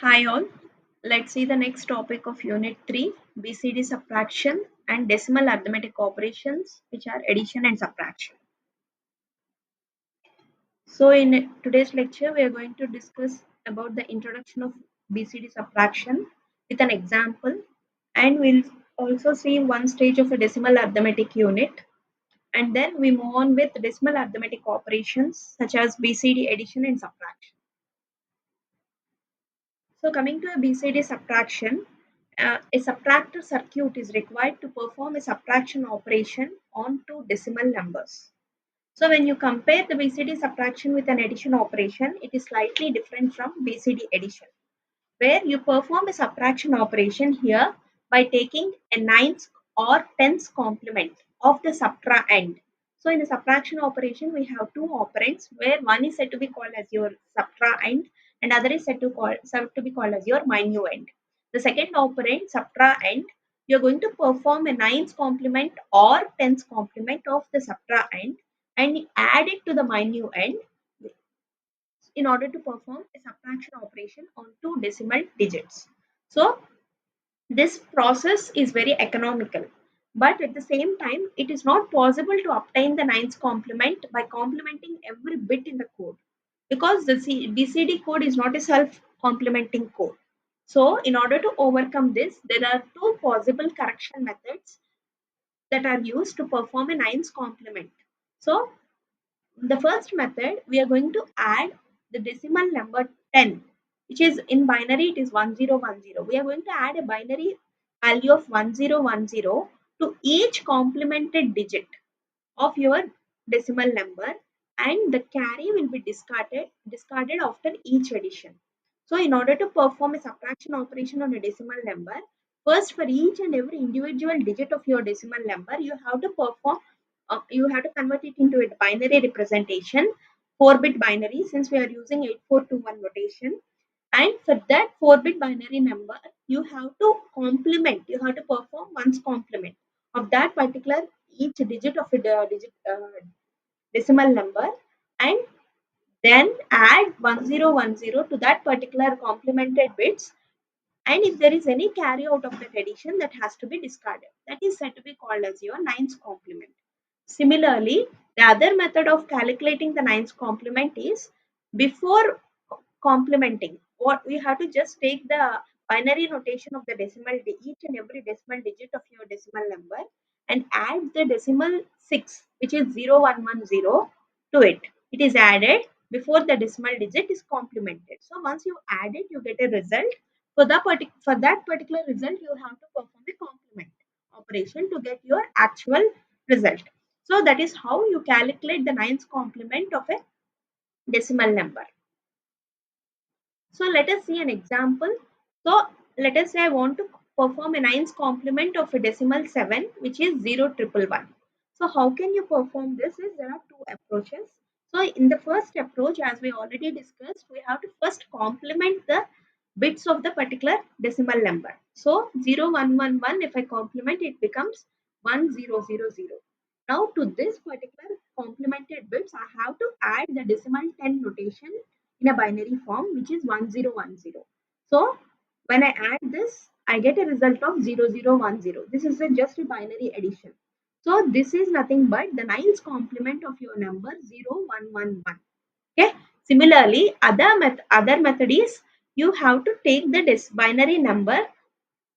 Hi all, let's see the next topic of Unit 3 BCD subtraction and decimal arithmetic operations, which are addition and subtraction. So in today's lecture we are going to discuss about the introduction of BCD subtraction with an example, and we'll also see one stage of a decimal arithmetic unit, and then we move on with decimal arithmetic operations such as BCD addition and subtraction. So coming to a BCD subtraction, a subtractor circuit is required to perform a subtraction operation on two decimal numbers. So when you compare the BCD subtraction with an addition operation, it is slightly different from BCD addition, where you perform a subtraction operation here by taking a ninth or tenth complement of the subtrahend. So in a subtraction operation, we have two operands where one is said to be called as your subtrahend and other is said to be called as your minuend. The second operand, subtrahend, you're going to perform a ninth complement or tenth complement of the subtrahend and add it to the minuend in order to perform a subtraction operation on two decimal digits. So this process is very economical, but at the same time it is not possible to obtain the ninth complement by complementing every bit in the code, because the BCD code is not a self complementing code. So in order to overcome this, there are two possible correction methods that are used to perform a ninth complement. So the first method, we are going to add the decimal number 10, which is in binary, it is 1010. We are going to add a binary value of 1010 to each complemented digit of your decimal number, and the carry will be discarded after each addition. So in order to perform a subtraction operation on a decimal number, first for each and every individual digit of your decimal number, you have to convert it into a binary representation, 4-bit binary, since we are using 8421 notation. And for that 4-bit binary number, you have to perform one's complement of that particular each digit of decimal number, and then add 1010 to that particular complemented bits, and if there is any carry out of that addition, that has to be discarded. That is said to be called as your ninth complement. Similarly, the other method of calculating the ninth complement is, before complementing, what we have to just take the binary notation of the each and every decimal digit of your decimal number, and add the decimal 6, which is 0110, to it. It is added before the decimal digit is complemented. So once you add it, you get a result. For that particular result, you have to perform a complement operation to get your actual result. So that is how you calculate the ninth complement of a decimal number. So let us see an example. So let us say I want to perform a ninth complement of a decimal 7, which is 0111. So how can you perform this? Is there are two approaches. So in the first approach, as we already discussed, we have to first complement the bits of the particular decimal number. So 0111, if I complement, it becomes 1000. Now to this particular complemented bits, I have to add the decimal 10 notation in a binary form, which is 1010. So when I add this, I get a result of 0010. This is just a binary addition. So this is nothing but the ninth complement of your number 0111. Okay. Similarly, other method is, you have to take the binary number,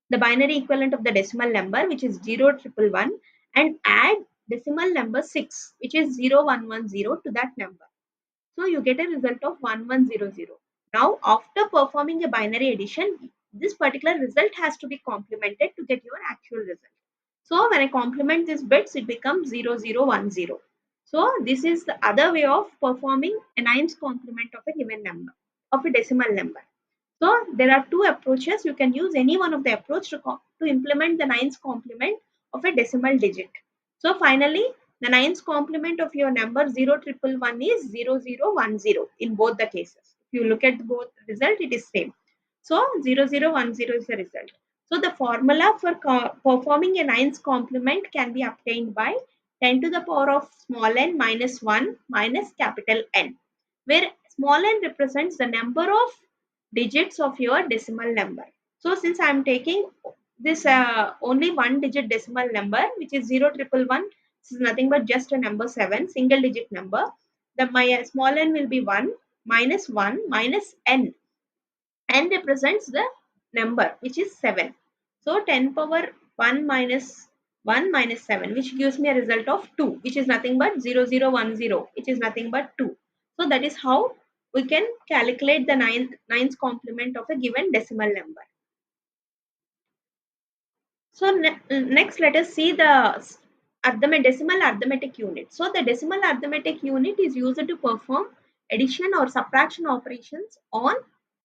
the binary equivalent of the decimal number, which is 0111, and add decimal number 6, which is 0110, to that number. So you get a result of 1100. Now, after performing a binary addition, this particular result has to be complemented to get your actual result. So when I complement these bits, it becomes 0010. So this is the other way of performing a ninth complement of a given number, of a decimal number. So there are two approaches. You can use any one of the approach to implement the ninth complement of a decimal digit. So finally, the ninth complement of your number 0111 is 0010 in both the cases. If you look at both result, it is same. So 0010 is the result. So the formula for performing a ninth complement can be obtained by 10 to the power of small n minus 1 minus capital N, where small n represents the number of digits of your decimal number. So since I am taking this only one digit decimal number, which is 0 1 1 1, this is nothing but just a number 7, single digit number. The my small n will be 1 minus n represents the number which is 7. So 10 power 1 minus 1 minus 7, which gives me a result of 2, which is nothing but 0010, which is nothing but 2. So that is how we can calculate the ninth complement of a given decimal number. So next, let us see the decimal arithmetic unit. So the decimal arithmetic unit is used to perform addition or subtraction operations on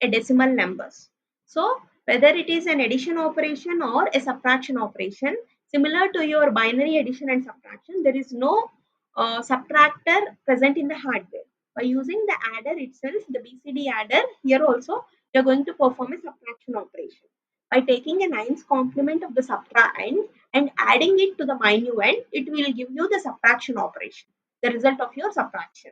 a decimal numbers. So whether it is an addition operation or a subtraction operation, similar to your binary addition and subtraction, there is no subtractor present in the hardware. By using the adder itself, the BCD adder, here also you are going to perform a subtraction operation by taking a nines complement of the subtrahend and adding it to the minuend. It will give you the subtraction operation, the result of your subtraction.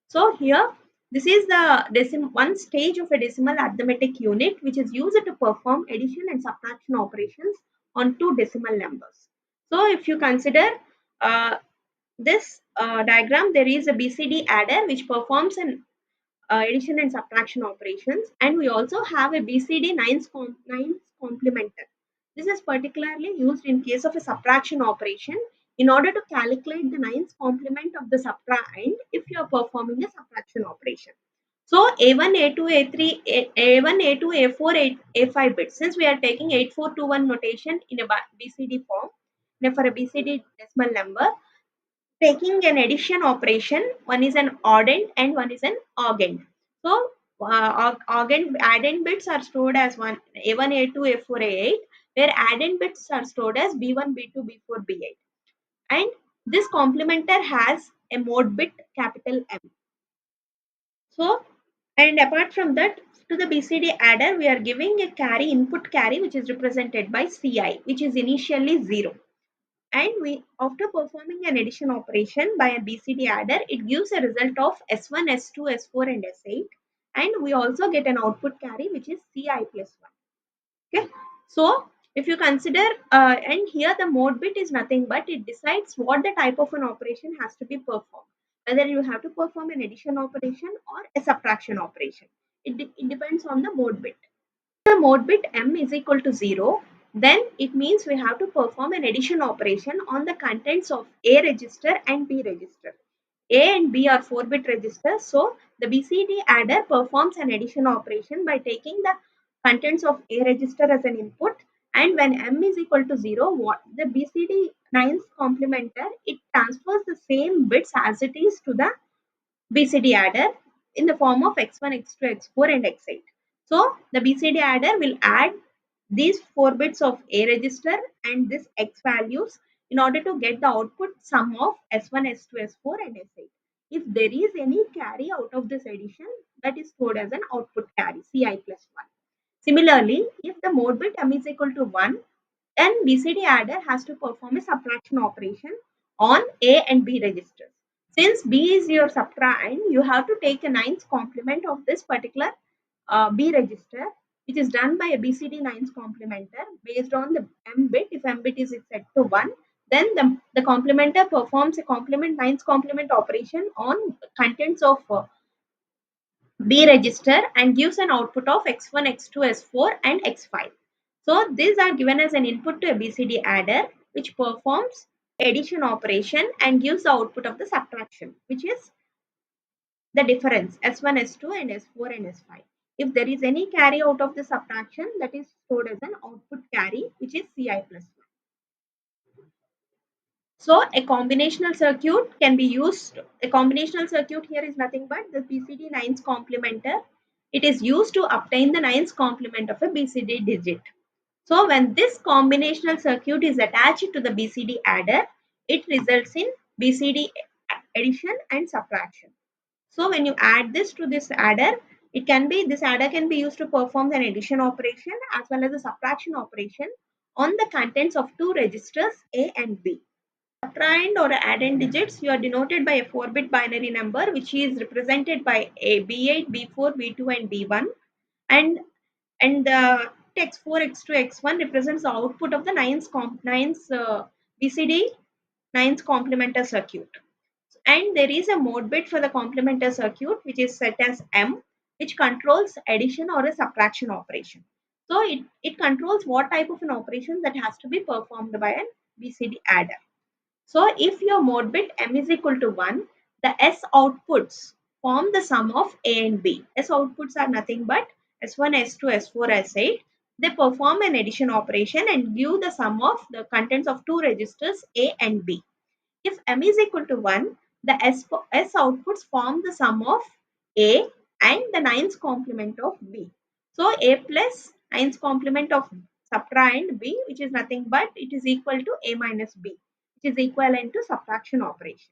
So here, this is the one stage of a decimal arithmetic unit which is used to perform addition and subtraction operations on two decimal numbers. So if you consider this diagram, there is a BCD adder which performs an addition and subtraction operations, and we also have a BCD nines complementer. This is particularly used in case of a subtraction operation in order to calculate the nines complement of the subtrahend if you are performing a subtraction operation. So A1, A2, A3, A1, A2, A4, A5 bits. Since we are taking 8421 notation in a BCD form, for a BCD decimal number, taking an addition operation, one is an oddend and one is an augend. So augend addend bits are stored as one A1, A2, A4, A8, where addend bits are stored as B1, B2, B4, B8. And this complementer has a mode bit capital M. So, and apart from that, to the BCD adder, we are giving a carry, input carry, which is represented by CI, which is initially 0. And we, after performing an addition operation by a BCD adder, it gives a result of S1, S2, S4 and S8, and we also get an output carry which is CI plus 1. Okay, so if you consider and here the mode bit is nothing but it decides what the type of an operation has to be performed, whether you have to perform an addition operation or a subtraction operation. It depends on the mode bit. The mode bit m is equal to 0, then it means we have to perform an addition operation on the contents of A register and B register. A and B are 4-bit registers, so the BCD adder performs an addition operation by taking the contents of A register as an input, and when m is equal to 0, what the BCD nines complementer, it transfers the same bits as it is to the BCD adder in the form of x1, x2, x4 and x8. So the BCD adder will add these 4 bits of A register and this x values in order to get the output sum of S1, S2, S4 and S8. If there is any carry out of this addition, that is stored as an output carry, Ci plus 1. Similarly, if the mode bit m is equal to 1, then BCD adder has to perform a subtraction operation on A and B registers. Since B is your subtrahend, you have to take a nines complement of this particular B register, which is done by a BCD nines complementer based on the M bit. If M bit is set to 1, then the complementer performs a complement nines complement operation on contents of B register and gives an output of x1, x2, s4 and x5. So these are given as an input to a BCD adder which performs addition operation and gives the output of the subtraction, which is the difference S1, S2 and S4 and S5. If there is any carry out of the subtraction, that is stored as an output carry which is Ci plus 1. So a combinational circuit can be used. A combinational circuit here is nothing but the BCD nines complementer. It is used to obtain the nines complement of a BCD digit. So when this combinational circuit is attached to the BCD adder, it results in BCD addition and subtraction. So when you add this to this adder, this adder can be used to perform an addition operation as well as a subtraction operation on the contents of two registers A and B. Subtrahend or addend digits, you are denoted by a 4-bit binary number which is represented by a B8, B4, B2 and B1. and the text 4x to x1 represents the output of the nines BCD nines complementer circuit. And there is a mode bit for the complementer circuit which is set as M, which controls addition or a subtraction operation. So it controls what type of an operation that has to be performed by an BCD adder. So if your mode bit M is equal to 1, the S outputs form the sum of A and B. S outputs are nothing but S1, S2, S4, S8. They perform an addition operation and give the sum of the contents of two registers A and B. If M is equal to 1, the S outputs form the sum of A and the nines complement of B. So A plus nines complement of subtrahend B, which is nothing but it is equal to A minus B, which is equivalent to subtraction operation.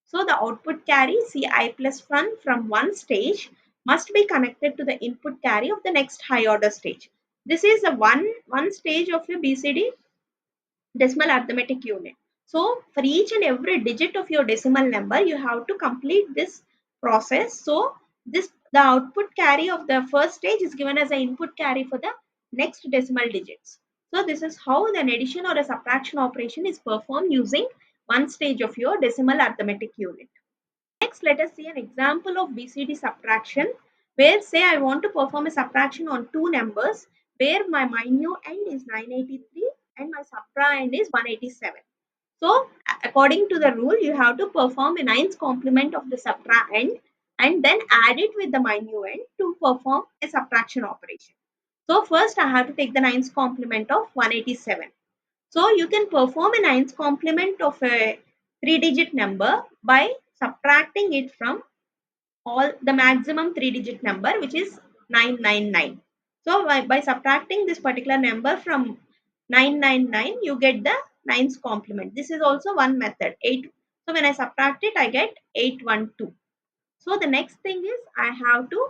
So the output carry Ci plus 1 from one stage must be connected to the input carry of the next high order stage. This is the one stage of your BCD decimal arithmetic unit. So for each and every digit of your decimal number, you have to complete this process. So the output carry of the first stage is given as an input carry for the next decimal digits. So this is how an addition or a subtraction operation is performed using one stage of your decimal arithmetic unit. Next, let us see an example of BCD subtraction where say I want to perform a subtraction on two numbers where my minute end is 983 and my subtrahend is 187. So according to the rule, you have to perform a nines complement of the subtrahend and then add it with the minute end to perform a subtraction operation. So first I have to take the nines complement of 187. So you can perform a nines complement of a three-digit number by subtracting it from all the maximum three-digit number, which is 999. So by subtracting this particular number from 999, you get the nines complement. This is also one method. 8. So when I subtract it, I get 812. So the next thing is I have to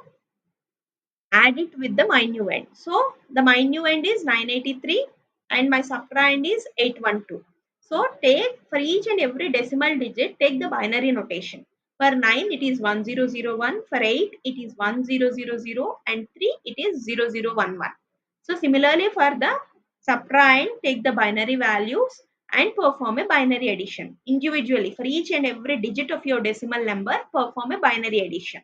add it with the minuend. So the minuend is 983 and my subtrahend is 812. So take for each and every decimal digit, take the binary notation. For 9 it is 1001, for 8 it is 1000 and 3 it is 0011. So similarly for the subtrahend, take the binary values and perform a binary addition. Individually for each and every digit of your decimal number, perform a binary addition.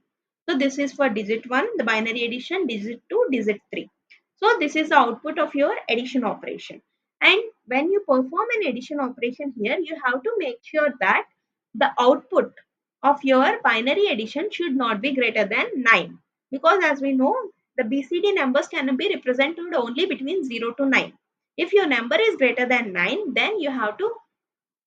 So this is for digit 1, the binary addition, digit 2, digit 3. So this is the output of your addition operation. And when you perform an addition operation here, you have to make sure that the output of your binary addition should not be greater than 9. Because as we know, the BCD numbers can be represented only between 0 to 9. If your number is greater than 9, then you have to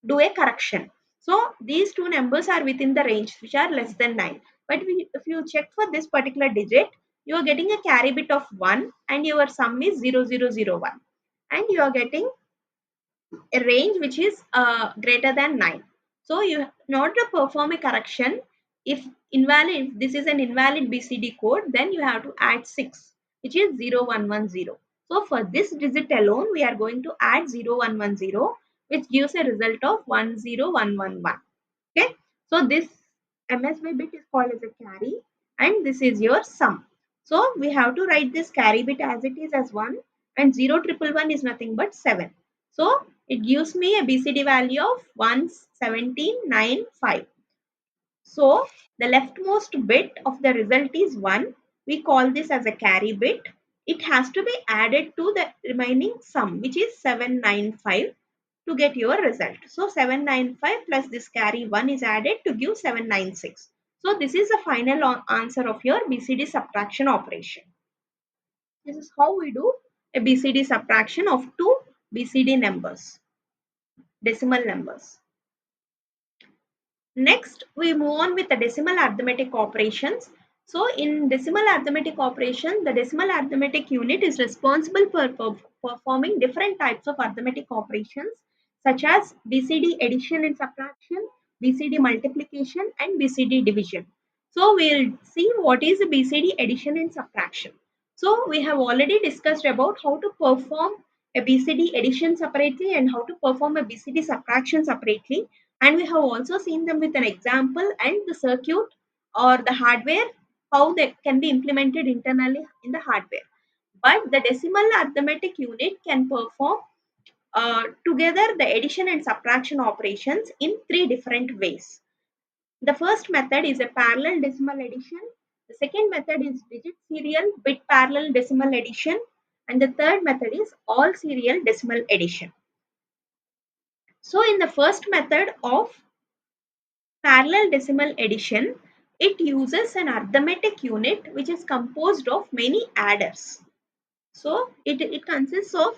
do a correction. So these two numbers are within the range which are less than 9. But if you check for this particular digit, you are getting a carry bit of 1 and your sum is 0001. And you are getting a range which is greater than 9. So you in order to perform a correction, if invalid, if this is an invalid BCD code, then you have to add 6, which is 0110. So for this digit alone, we are going to add 0110, which gives a result of 10111. Okay, so this MSB bit is called as a carry and this is your sum. So we have to write this carry bit as it is as 1 and 0111 is nothing but 7. So it gives me a BCD value of 11795. So the leftmost bit of the result is 1. We call this as a carry bit. It has to be added to the remaining sum, which is 795 to get your result. So 795 plus this carry 1 is added to give 796. So this is the final answer of your BCD subtraction operation. This is how we do a BCD subtraction of two BCD numbers, decimal numbers. Next, we move on with the decimal arithmetic operations. So, in decimal arithmetic operation, the decimal arithmetic unit is responsible for performing different types of arithmetic operations such as BCD addition and subtraction, BCD multiplication, and BCD division. So, we'll see what is the BCD addition and subtraction. So, we have already discussed about how to perform a BCD addition separately and how to perform a BCD subtraction separately, and we have also seen them with an example and the circuit or the hardware. how they can be implemented internally in the hardware. But the decimal arithmetic unit can perform together the addition and subtraction operations in three different ways. The first method is a parallel decimal addition. The second method is digit serial bit parallel decimal addition. And the third method is all serial decimal addition. So in the first method of parallel decimal addition, it uses an arithmetic unit which is composed of many adders. So it consists of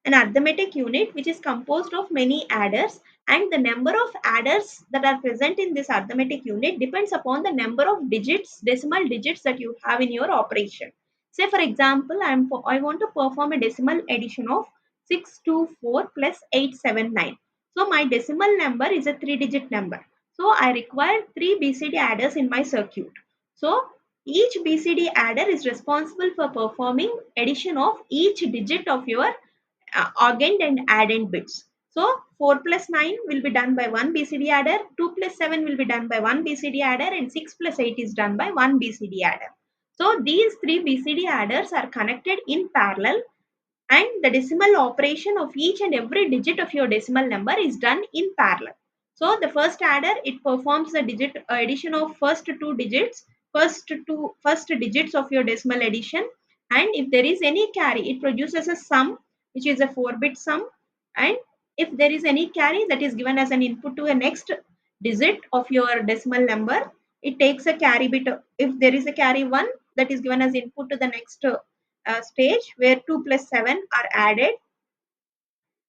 an arithmetic unit which is composed of many adders, and the number of adders that are present in this arithmetic unit depends upon the number of digits, decimal digits that you have in your operation. Say for example, I want to perform a decimal addition of 624 plus 879. So my decimal number is a 3-digit number. So I require 3 BCD adders in my circuit. So each BCD adder is responsible for performing addition of each digit of your augend and addend bits. So 4 plus 9 will be done by one BCD adder, 2 plus 7 will be done by one BCD adder, and 6 plus 8 is done by one BCD adder. So these three BCD adders are connected in parallel, and the decimal operation of each and every digit of your decimal number is done in parallel. So the first adder, it performs the digit addition of first digits of your decimal addition, and if there is any carry, it produces a sum which is a 4-bit sum, and if there is any carry that is given as an input to a next digit of your decimal number, it takes a carry bit. If there is a carry 1, that is given as input to the next stage where 2 plus 7 are added,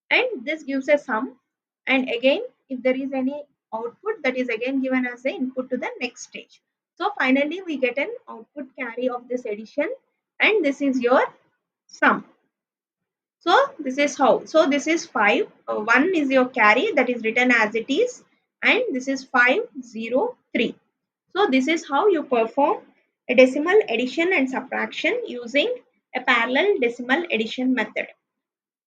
and this gives a sum, and again if there is any output, that is again given as the input to the next stage. So finally we get an output carry of this addition, and this is your sum. So this is how. So this is 5. 1 is your carry that is written as it is, and this is 503. So this is how you perform a decimal addition and subtraction using a parallel decimal addition method.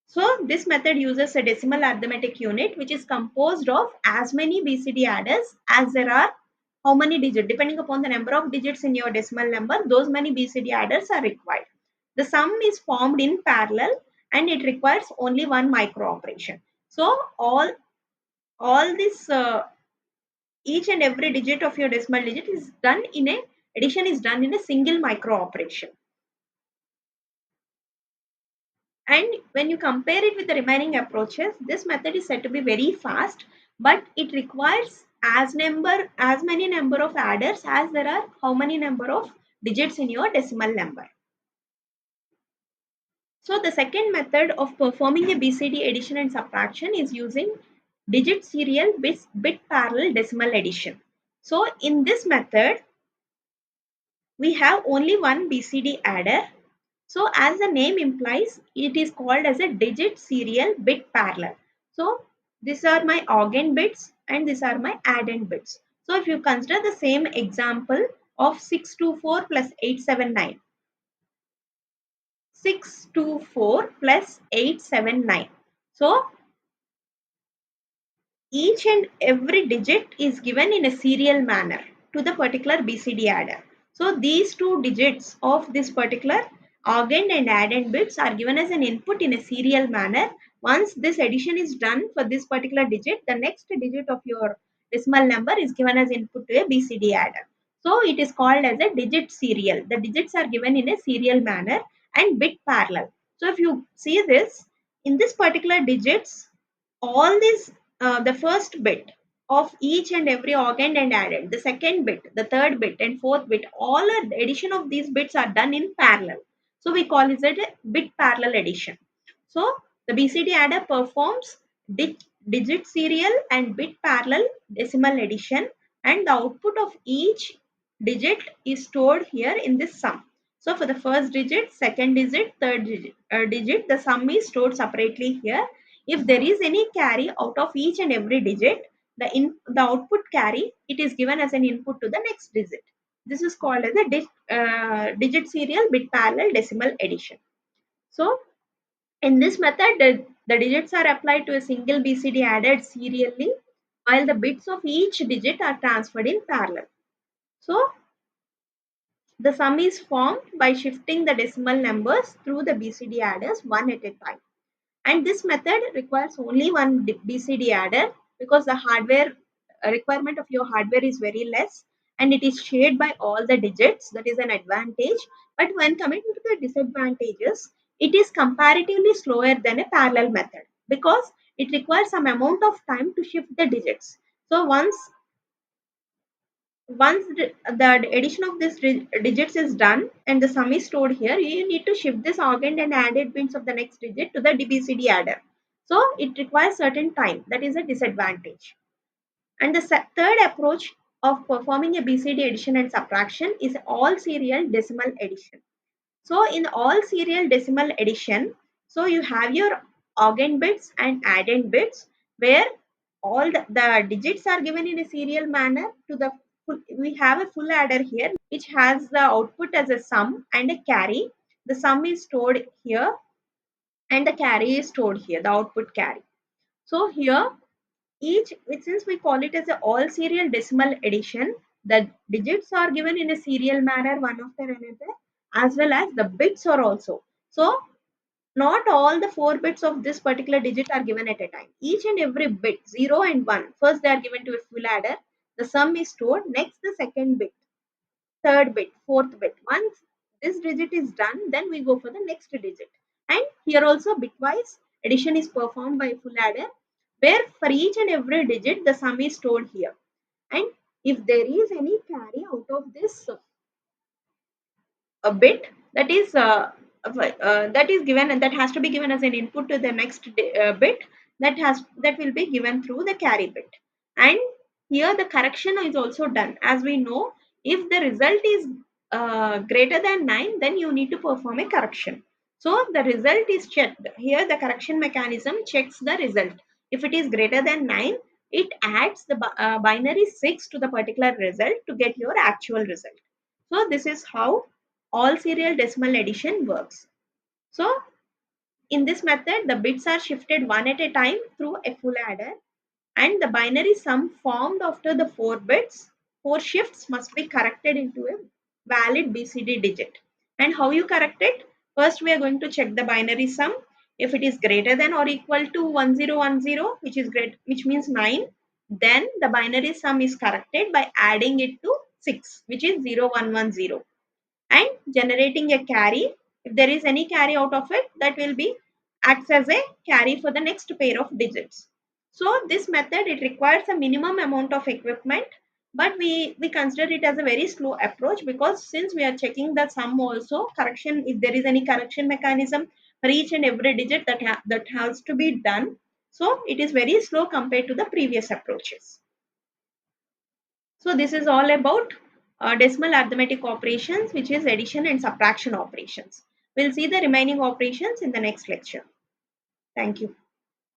So this method uses a decimal arithmetic unit which is composed of as many BCD adders as there are how many digits. Depending upon the number of digits in your decimal number, those many BCD adders are required. The sum is formed in parallel, and it requires only one micro operation. So all this each and every digit of your decimal digit is done in a addition is done in a single micro operation. And when you compare it with the remaining approaches, this method is said to be very fast, but it requires as many number of adders as there are how many number of digits in your decimal number. So the second method of performing a BCD addition and subtraction is using digit serial bit parallel decimal addition. So in this method, we have only one BCD adder. So as the name implies, it is called as a digit serial bit parallel. So these are my augend bits and these are my addend bits. So if you consider the same example of 624 plus 879. 624 plus 879. So each and every digit is given in a serial manner to the particular BCD adder. So these two digits of this particular augend and addend bits are given as an input in a serial manner. Once this addition is done for this particular digit, the next digit of your decimal number is given as input to a BCD adder. So it is called as a digit serial. The digits are given in a serial manner and bit parallel. So if you see this, in this particular digits, all these the first bit of each and every augend and added, the second bit, the third bit, and fourth bit, all are, the addition of these bits are done in parallel. So we call it a bit parallel addition. So the BCD adder performs digit serial and bit parallel decimal addition, and the output of each digit is stored here in this sum. So for the first digit, second digit, third digit, the sum is stored separately here. If there is any carry out of each and every digit, the output carry, it is given as an input to the next digit. This is called as a digit serial bit parallel decimal addition. So in this method, the digits are applied to a single BCD added serially, while the bits of each digit are transferred in parallel. So The sum is formed by shifting the decimal numbers through the BCD adders one at a time. And this method requires only one BCD adder because the hardware requirement of your hardware is very less and it is shared by all the digits. That is an advantage. But when coming to the disadvantages, it is comparatively slower than a parallel method because it requires some amount of time to shift the digits. So once the addition of this digits is done and the sum is stored here, you need to shift this AUGENT and added bits of the next digit to the DBCD adder. So it requires certain time. That is a disadvantage. And the third approach of performing a BCD addition and subtraction is all serial decimal addition. So in all serial decimal addition, so you have your AUGENT bits and addend bits where all the digits are given in a serial manner to the we have a full adder here which has the output as a sum and a carry. The sum is stored here and the carry is stored here, the output carry. So here each, since we call it as a all serial decimal addition, the digits are given in a serial manner one after another as well as the bits are also. So not all the 4 bits of this particular digit are given at a time. Each and every bit 0 and 1, first they are given to a full adder, the sum is stored, next the second bit, third bit, fourth bit. Once this digit is done, then we go for the next digit. And here also bitwise addition is performed by full adder where for each and every digit the sum is stored here. And if there is any carry out of this a bit that is given and that has to be given as an input to the next bit that will be given through the carry bit. And here the correction is also done. As we know, if the result is greater than 9, then you need to perform a correction. So the result is checked here. The correction mechanism checks the result. If it is greater than 9, it adds the binary 6 to the particular result to get your actual result. So this is how all serial decimal addition works. So in this method, the bits are shifted one at a time through a full adder and the binary sum formed after the 4 shifts must be corrected into a valid BCD digit. And how you correct it? First, we are going to check the binary sum. If it is greater than or equal to 1010, which means 9, then the binary sum is corrected by adding it to 6, which is 0110 and generating a carry. If there is any carry out of it, that will be acts as a carry for the next pair of digits. So this method, it requires a minimum amount of equipment, but we consider it as a very slow approach because since we are checking the sum also correction, if there is any correction mechanism for each and every digit that has to be done, so it is very slow compared to the previous approaches. So this is all about decimal arithmetic operations, which is addition and subtraction operations. We'll see the remaining operations in the next lecture. Thank you.